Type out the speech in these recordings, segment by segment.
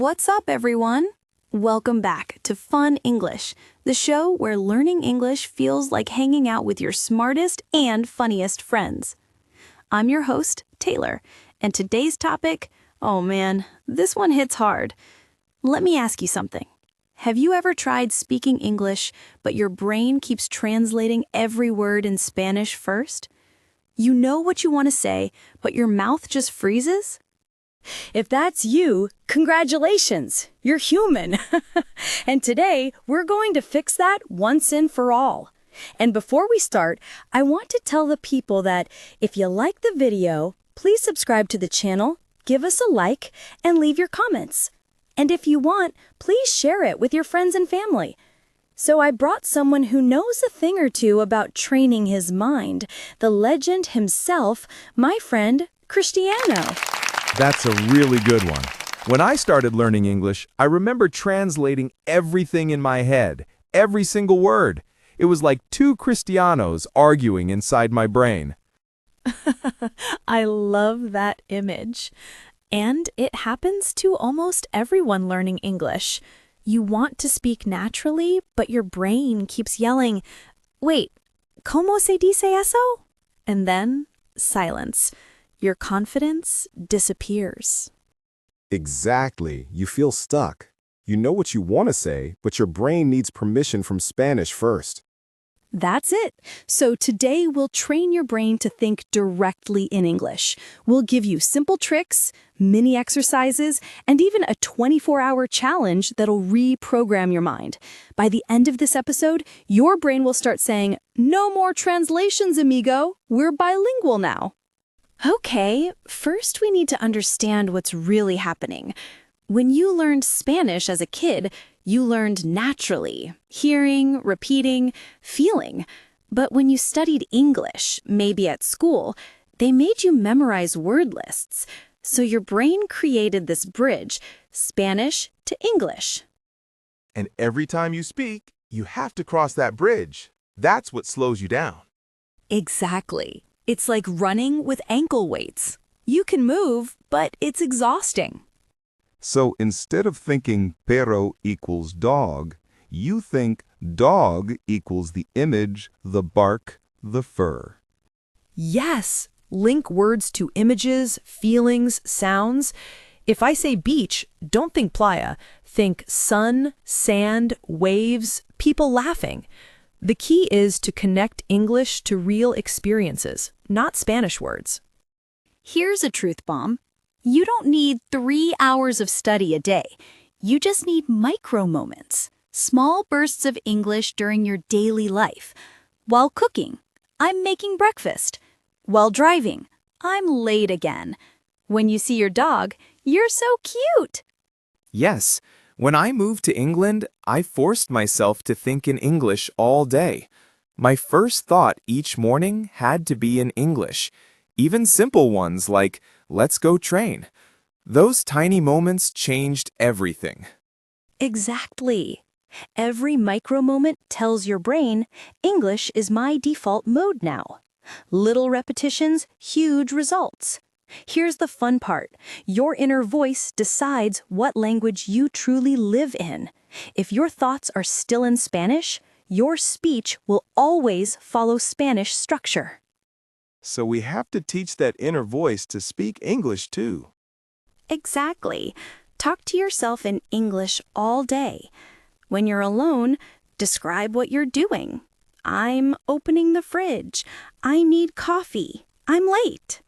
What's up, everyone? Welcome back to Fun English, the show where learning English feels like hanging out with your smartest and funniest friends. I'm your host, Taylor, and today's topic, oh man, this one hits hard. Let me ask you something. Have you ever tried speaking English, but your brain keeps translating every word in Spanish first? You know what you want to say, but your mouth just freezes? If that's you, congratulations, you're human. And today, we're going to fix that once and for all. And before we start, I want to tell the people that if you like the video, please subscribe to the channel, give us a like, and leave your comments. And if you want, please share it with your friends and family. So I brought someone who knows a thing or two about training his mind, the legend himself, my friend, Cristiano. That's a really good one. When I started learning English, I remember translating everything in my head, every single word. It was like two Cristianos arguing inside my brain. I love that image. And it happens to almost everyone learning English. You want to speak naturally, but your brain keeps yelling, "Wait, ¿cómo se dice eso?" And then silence. Your confidence disappears. Exactly. You feel stuck. You know what you want to say, but your brain needs permission from Spanish first. That's it. So today we'll train your brain to think directly in English. We'll give you simple tricks, mini exercises, and even a 24-hour challenge that'll reprogram your mind. By the end of this episode, your brain will start saying, "No more translations, amigo. We're bilingual now." Okay, first we need to understand what's really happening. When you learned Spanish as a kid, you learned naturally, hearing, repeating, feeling. But when you studied English, maybe at school, they made you memorize word lists. So your brain created this bridge, Spanish to English. And every time you speak, you have to cross that bridge. That's what slows you down. Exactly. It's like running with ankle weights. You can move, but it's exhausting. So instead of thinking perro equals dog, you think dog equals the image, the bark, the fur. Yes, link words to images, feelings, sounds. If I say beach, don't think playa. Think sun, sand, waves, people laughing. The key is to connect English to real experiences, not Spanish words. Here's a truth bomb. You don't need 3 hours of study a day. You just need micro moments, small bursts of English during your daily life. While cooking, I'm making breakfast. While driving, I'm late again. When you see your dog, you're so cute. Yes. When I moved to England, I forced myself to think in English all day. My first thought each morning had to be in English, even simple ones like, "Let's go train." Those tiny moments changed everything. Exactly. Every micro moment tells your brain, English is my default mode now. Little repetitions, huge results. Here's the fun part. Your inner voice decides what language you truly live in. If your thoughts are still in Spanish, your speech will always follow Spanish structure. So we have to teach that inner voice to speak English too. Exactly. Talk to yourself in English all day. When you're alone, describe what you're doing. I'm opening the fridge. I need coffee. I'm late.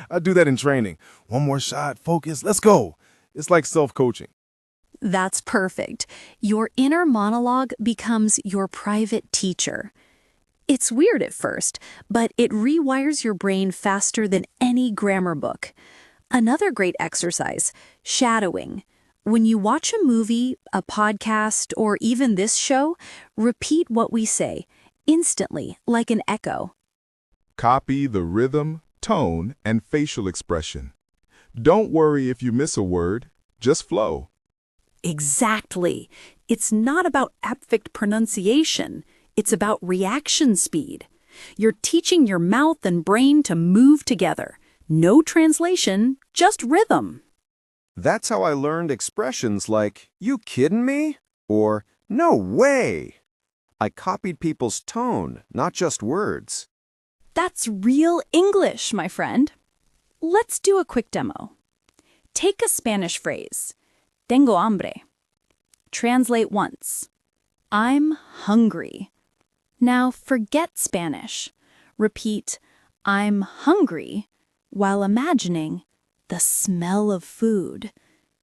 I do that in training. One more shot, focus, let's go. It's like self-coaching. That's perfect. Your inner monologue becomes your private teacher. It's weird at first, but it rewires your brain faster than any grammar book. Another great exercise, shadowing. When you watch a movie, a podcast, or even this show, repeat what we say, instantly, like an echo. Copy the rhythm, tone, and facial expression. Don't worry if you miss a word, just flow. Exactly. It's not about perfect pronunciation. It's about reaction speed. You're teaching your mouth and brain to move together. No translation, just rhythm. That's how I learned expressions like, "You kidding me?" or "No way." I copied people's tone, not just words. That's real English, my friend. Let's do a quick demo. Take a Spanish phrase, tengo hambre. Translate once, I'm hungry. Now forget Spanish. Repeat, I'm hungry, while imagining the smell of food,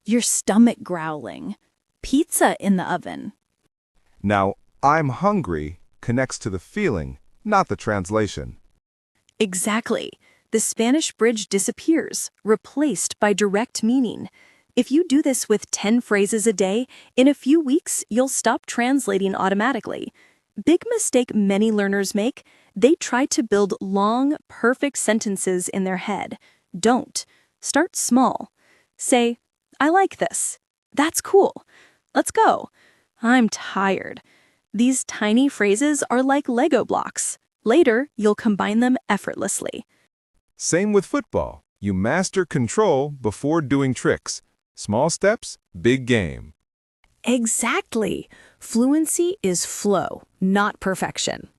your stomach growling, pizza in the oven. Now, I'm hungry connects to the feeling, not the translation. Exactly. The Spanish bridge disappears, replaced by direct meaning. If you do this with 10 phrases a day, in a few weeks, you'll stop translating automatically. Big mistake many learners make, they try to build long, perfect sentences in their head. Don't. Start small. Say, I like this. That's cool. Let's go. I'm tired. These tiny phrases are like Lego blocks. Later, you'll combine them effortlessly. Same with football. You master control before doing tricks. Small steps, big game. Exactly. Fluency is flow, not perfection.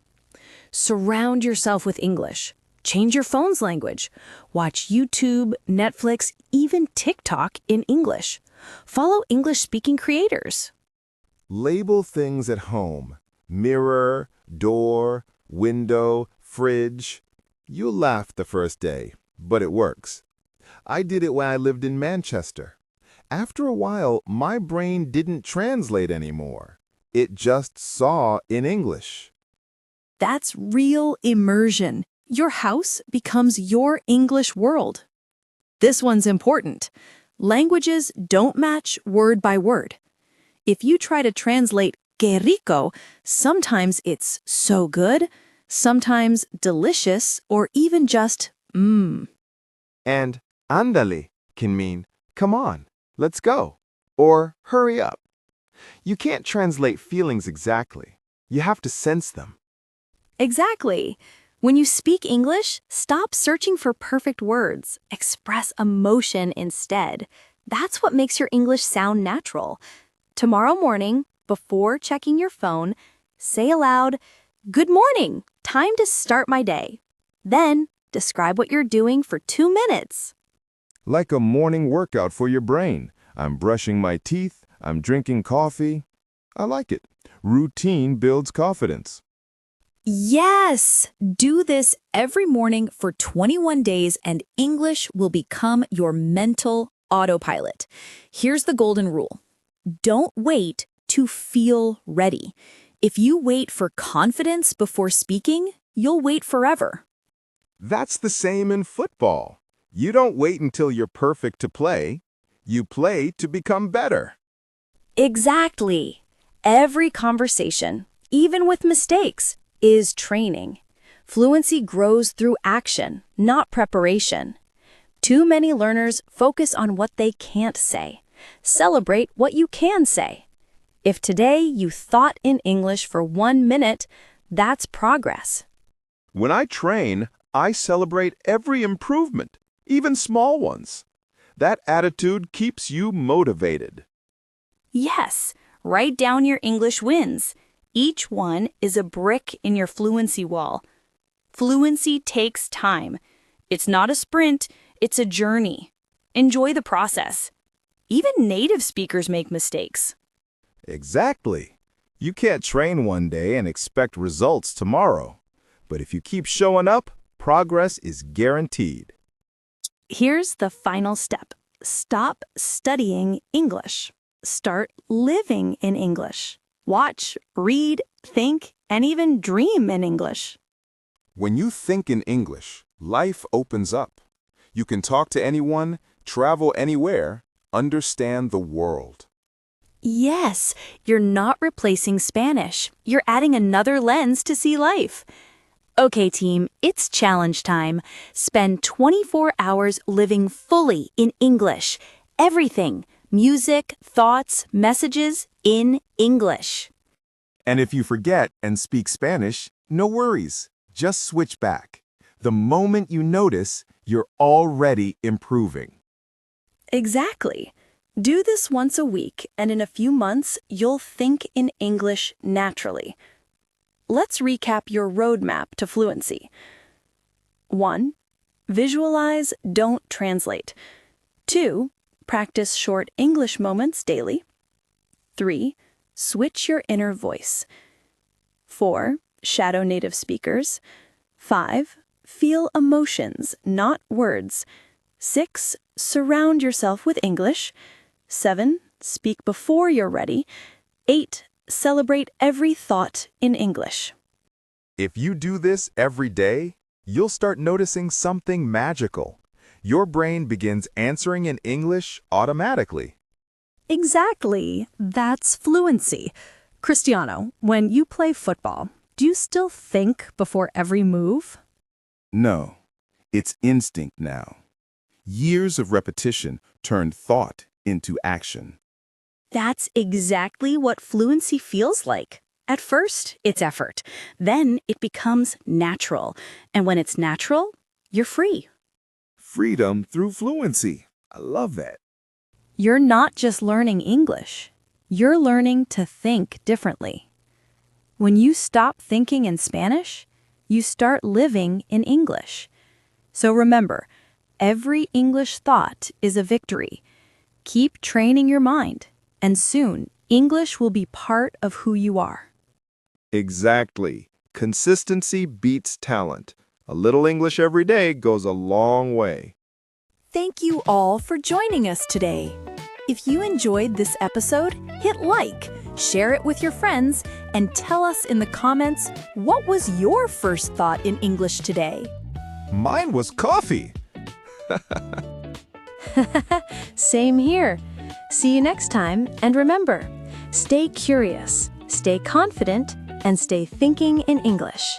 Surround yourself with English. Change your phone's language. Watch YouTube, Netflix, even TikTok in English. Follow English-speaking creators. Label things at home. Mirror, door, window, fridge. You'll laugh the first day, but it works. I did it when I lived in Manchester. After a while, my brain didn't translate anymore. It just saw in English. That's real immersion. Your house becomes your English world. This one's important. Languages don't match word by word. If you try to translate que rico, sometimes it's so good, sometimes delicious, or even just mmm. And ándale can mean, come on, let's go, or hurry up. You can't translate feelings exactly. You have to sense them. Exactly. When you speak English, stop searching for perfect words. Express emotion instead. That's what makes your English sound natural. Tomorrow morning, before checking your phone, say aloud, "Good morning, time to start my day." Then, describe what you're doing for 2 minutes. Like a morning workout for your brain. I'm brushing my teeth. I'm drinking coffee. I like it. Routine builds confidence. Yes! Do this every morning for 21 days and English will become your mental autopilot. Here's the golden rule. Don't wait to feel ready. If you wait for confidence before speaking, you'll wait forever. That's the same in football. You don't wait until you're perfect to play. You play to become better. Exactly. Every conversation, even with mistakes, is training. Fluency grows through action, not preparation. Too many learners focus on what they can't say. Celebrate what you can say. If today you thought in English for 1 minute, that's progress. When I train, I celebrate every improvement, even small ones. That attitude keeps you motivated. Yes, write down your English wins. Each one is a brick in your fluency wall. Fluency takes time. It's not a sprint, it's a journey. Enjoy the process. Even native speakers make mistakes. Exactly. You can't train one day and expect results tomorrow. But if you keep showing up, progress is guaranteed. Here's the final step. Stop studying English. Start living in English. Watch, read, think, and even dream in English. When you think in English, life opens up. You can talk to anyone, travel anywhere, understand the world. Yes, you're not replacing Spanish. You're adding another lens to see life. Okay, team, it's challenge time. Spend 24 hours living fully in English. Everything, music, thoughts, messages in English. And if you forget and speak Spanish, no worries. Just switch back. The moment you notice, you're already improving. Exactly. Do this once a week, and in a few months, you'll think in English naturally. Let's recap your roadmap to fluency. 1. Visualize, don't translate. 2. Practice short English moments daily. 3. Switch your inner voice. 4. Shadow native speakers. 5. Feel emotions, not words. 6. Surround yourself with English. 7. Speak before you're ready. 8. Celebrate every thought in English. If you do this every day, you'll start noticing something magical. Your brain begins answering in English automatically. Exactly. That's fluency. Cristiano, when you play football, do you still think before every move? No, it's instinct now. Years of repetition turned thought into action. That's exactly what fluency feels like. At first, it's effort. Then it becomes natural. And when it's natural, you're free. Freedom through fluency. I love that. You're not just learning English. You're learning to think differently. When you stop thinking in Spanish, you start living in English. So remember, every English thought is a victory. Keep training your mind, and soon English will be part of who you are. Exactly. Consistency beats talent. A little English every day goes a long way. Thank you all for joining us today. If you enjoyed this episode, hit like, share it with your friends, and tell us in the comments what was your first thought in English today. Mine was coffee. Same here. See you next time, and remember, stay curious, stay confident, and stay thinking in English.